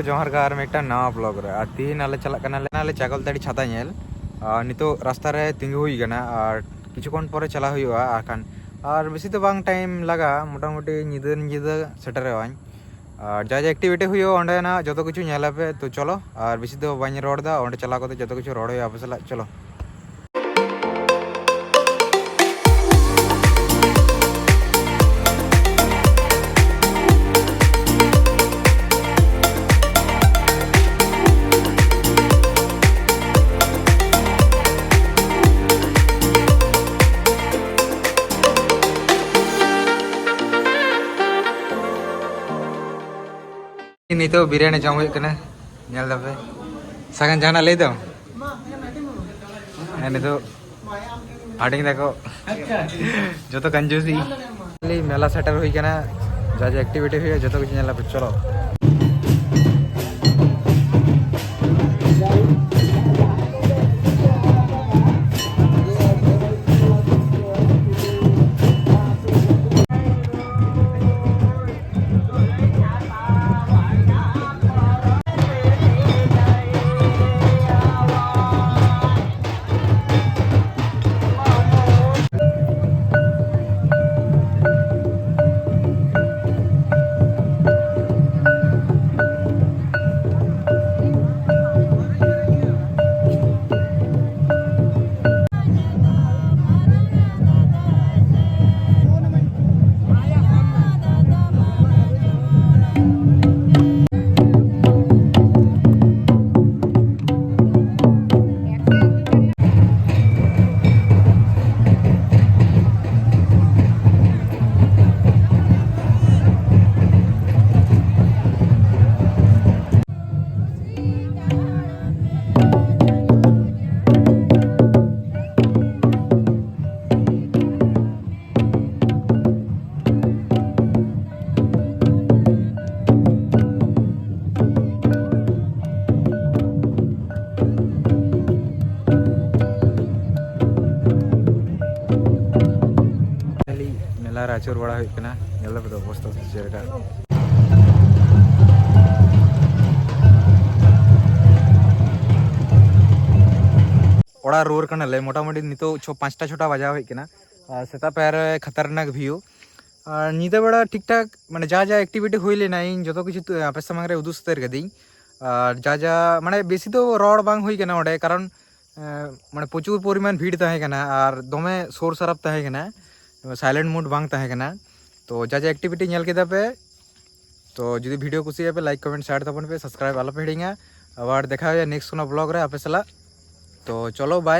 जोहार गा और मेटा नवा ब्लॉग रे आ तीन आले चला कनाले चागलताड़ी छाता नेल नितो रास्ता रे तिंगु हुई गना और किछुक्षण परे चला हुआ आखान और बेसी तो बांग टाइम लगा मोटामुटी निदा सेटरेवाኝ और जा एक्टिविटी हुई ओंडे ना जतो किछु नेलापे तो चलो और बेसी तो बाñ रोडदा ओंडे चला कते जतो किछु रोड हुई आपे सला चलो ini tuh biryani jamu kena nyal tapi sakan jangan lay dong ini tuh harding देखो जो तो कंजूसी ले मेला सेटल हुई कना जाजे एक्टिविटी हुई जो तो कुछ nyala पे चलो मेला आचुर बड़ा होना अवस्था चेका ओड़ा रुआर कनाले मोटामुटी नितो 5टा 6टा बजा होना सेता पैर खतरनाक व्यू और नीदा बेड़ा ठीक ठाक माने जा एक्टिविटी हुई लेना इन जो किछु आपे सामने रे उदुग सतर कदी और जा माने बेसी तो रोड बांग हुई कना ओडे कारण माने प्रचुर परिमाण भीड़ तहे कना और दमे सोर सरफ तहे कना साइलेंट मोड बांग तहे कना तो जा एक्टिविटी नेल केदा पे तो जुदी वीडियो कुसी पे लाइक कमेंट शेयर तबन पे सब्सक्राइब आलो पे हिड़िंगा आबार देखा नेक्स्ट कोनो ब्लॉग रे आपे सला तो चलो बाय।